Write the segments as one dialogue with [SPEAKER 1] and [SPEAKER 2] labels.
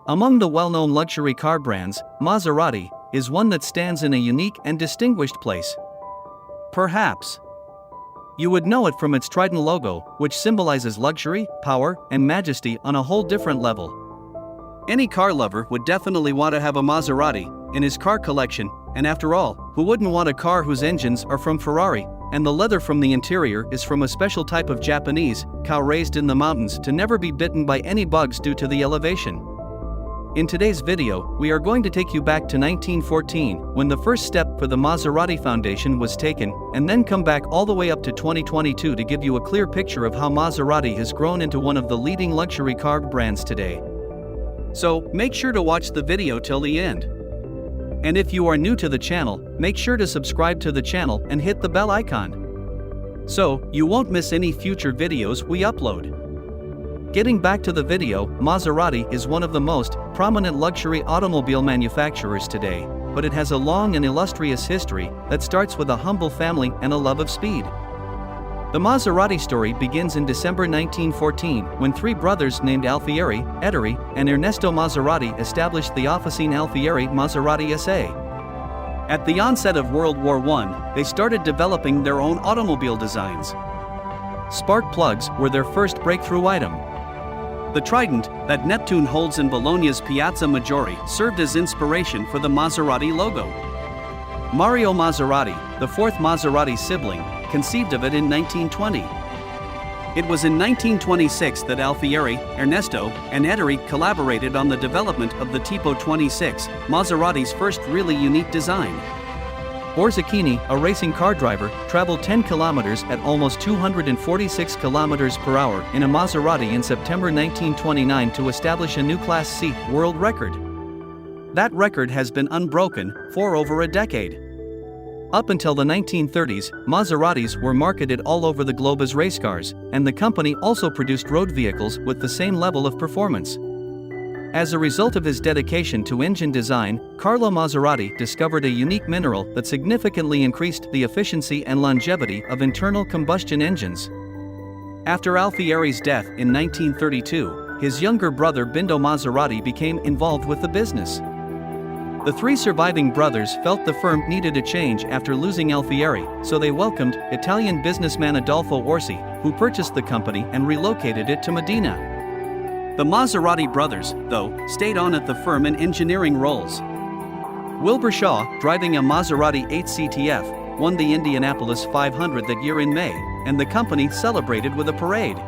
[SPEAKER 1] Among the well-known luxury car brands, Maserati is one that stands in a unique and distinguished place. Perhaps you would know it from its trident logo, which symbolizes luxury, power, and majesty on a whole different level. Any car lover would definitely want to have a Maserati in his car collection, and after all, who wouldn't want a car whose engines are from Ferrari, and the leather from the interior is from a special type of Japanese cow raised in the mountains to never be bitten by any bugs due to the elevation. In today's video, we are going to take you back to 1914, when the first step for the Maserati Foundation was taken, and then come back all the way up to 2022 to give you a clear picture of how Maserati has grown into one of the leading luxury car brands today. So, make sure to watch the video till the end. And if you are new to the channel, make sure to subscribe to the channel and hit the bell icon, so you won't miss any future videos we upload. Getting back to the video, Maserati is one of the most prominent luxury automobile manufacturers today, but it has a long and illustrious history that starts with a humble family and a love of speed. The Maserati story begins in December 1914, when three brothers named Alfieri, Ettore, and Ernesto Maserati established the Officine Alfieri Maserati SA. At the onset of World War I, they started developing their own automobile designs. Spark plugs were their first breakthrough item. The trident that Neptune holds in Bologna's Piazza Maggiore served as inspiration for the Maserati logo. Mario Maserati, the fourth Maserati sibling, conceived of it in 1920. It was in 1926 that Alfieri, Ernesto, and Ettore collaborated on the development of the Tipo 26, Maserati's first really unique design. Borzacchini, a racing car driver, traveled 10 kilometers at almost 246 kilometers per hour in a Maserati in September 1929 to establish a new Class C world record. That record has been unbroken for over a decade. Up until the 1930s, Maseratis were marketed all over the globe as race cars, and the company also produced road vehicles with the same level of performance. As a result of his dedication to engine design, Carlo Maserati discovered a unique mineral that significantly increased the efficiency and longevity of internal combustion engines. After Alfieri's death in 1932, his younger brother Bindo Maserati became involved with the business. The three surviving brothers felt the firm needed a change after losing Alfieri, so they welcomed Italian businessman Adolfo Orsi, who purchased the company and relocated it to Modena. The Maserati brothers, though, stayed on at the firm in engineering roles. Wilbur Shaw, driving a Maserati 8 CTF, won the Indianapolis 500 that year in May, and the company celebrated with a parade.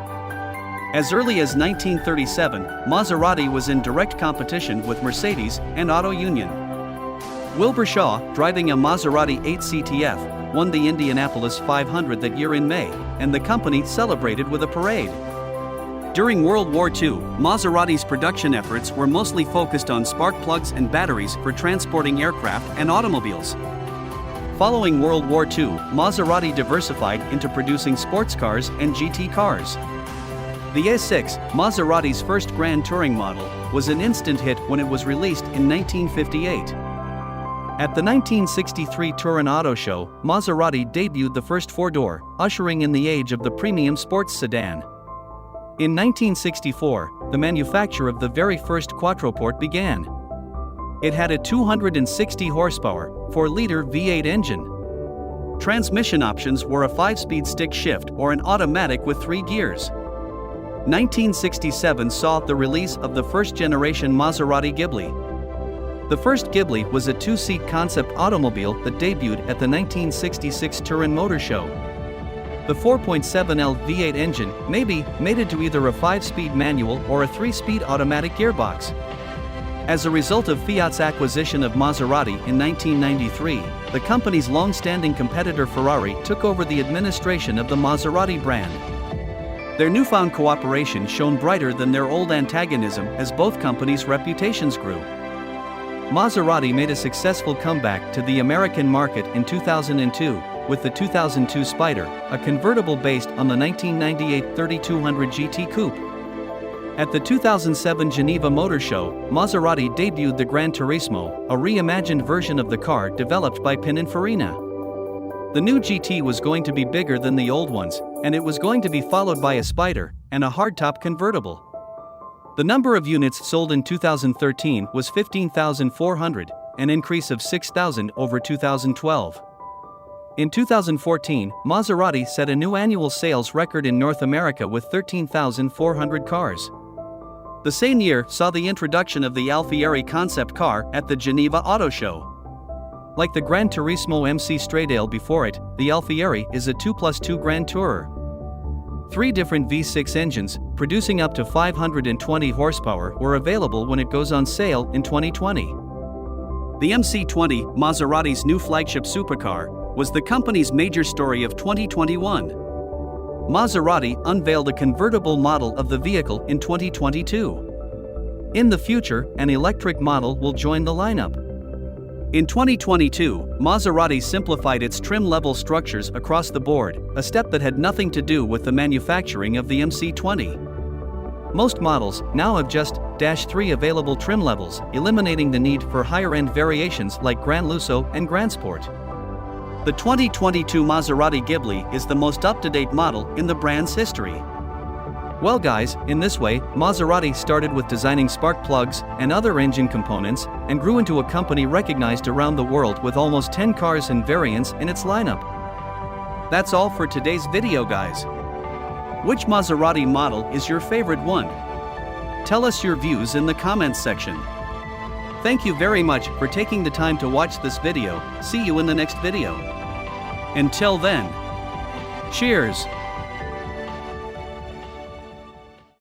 [SPEAKER 1] As early as 1937, Maserati was in direct competition with Mercedes and Auto Union. Wilbur Shaw, driving a Maserati 8 CTF, won the Indianapolis 500 that year in May, and the company celebrated with a parade. During World War II, Maserati's production efforts were mostly focused on spark plugs and batteries for transporting aircraft and automobiles. Following World War II, Maserati diversified into producing sports cars and GT cars. The A6, Maserati's first grand touring model, was an instant hit when it was released in 1958. At the 1963 Turin Auto Show, Maserati debuted the first four-door, ushering in the age of the premium sports sedan. In 1964, the manufacture of the very first Quattroporte began. It had a 260 horsepower, 4-liter V8 engine. Transmission options were a 5-speed stick shift or an automatic with 3 gears. 1967 saw the release of the first-generation Maserati Ghibli. The first Ghibli was a 2-seat concept automobile that debuted at the 1966 Turin Motor Show. The 4.7L V8 engine may be mated to either a 5-speed manual or a 3-speed automatic gearbox. As a result of Fiat's acquisition of Maserati in 1993, the company's long-standing competitor Ferrari took over the administration of the Maserati brand. Their newfound cooperation shone brighter than their old antagonism as both companies' reputations grew. Maserati made a successful comeback to the American market in 2002, with the 2002 Spider, a convertible based on the 1998 3200 GT Coupe. At the 2007 Geneva Motor Show, Maserati debuted the Gran Turismo, a reimagined version of the car developed by Pininfarina. The new GT was going to be bigger than the old ones, and it was going to be followed by a Spider and a hardtop convertible. The number of units sold in 2013 was 15,400, an increase of 6,000 over 2012. In 2014, Maserati set a new annual sales record in North America with 13,400 cars. The same year saw the introduction of the Alfieri concept car at the Geneva Auto Show. Like the Gran Turismo MC Stradale before it, the Alfieri is a 2+2 Grand Tourer. 3 different V6 engines, producing up to 520 horsepower, were available when it goes on sale in 2020. The MC20, Maserati's new flagship supercar, was the company's major story of 2021. Maserati unveiled a convertible model of the vehicle in 2022. In the future, an electric model will join the lineup. In 2022, Maserati simplified its trim-level structures across the board, a step that had nothing to do with the manufacturing of the MC20. Most models now have just -3 available trim levels, eliminating the need for higher-end variations like Gran Lusso and Gran Sport. The 2022 Maserati Ghibli is the most up-to-date model in the brand's history. Well guys, in this way, Maserati started with designing spark plugs and other engine components, and grew into a company recognized around the world with almost 10 cars and variants in its lineup. That's all for today's video guys. Which Maserati model is your favorite one? Tell us your views in the comments section. Thank you very much for taking the time to watch this video. See you in the next video. Until then, cheers!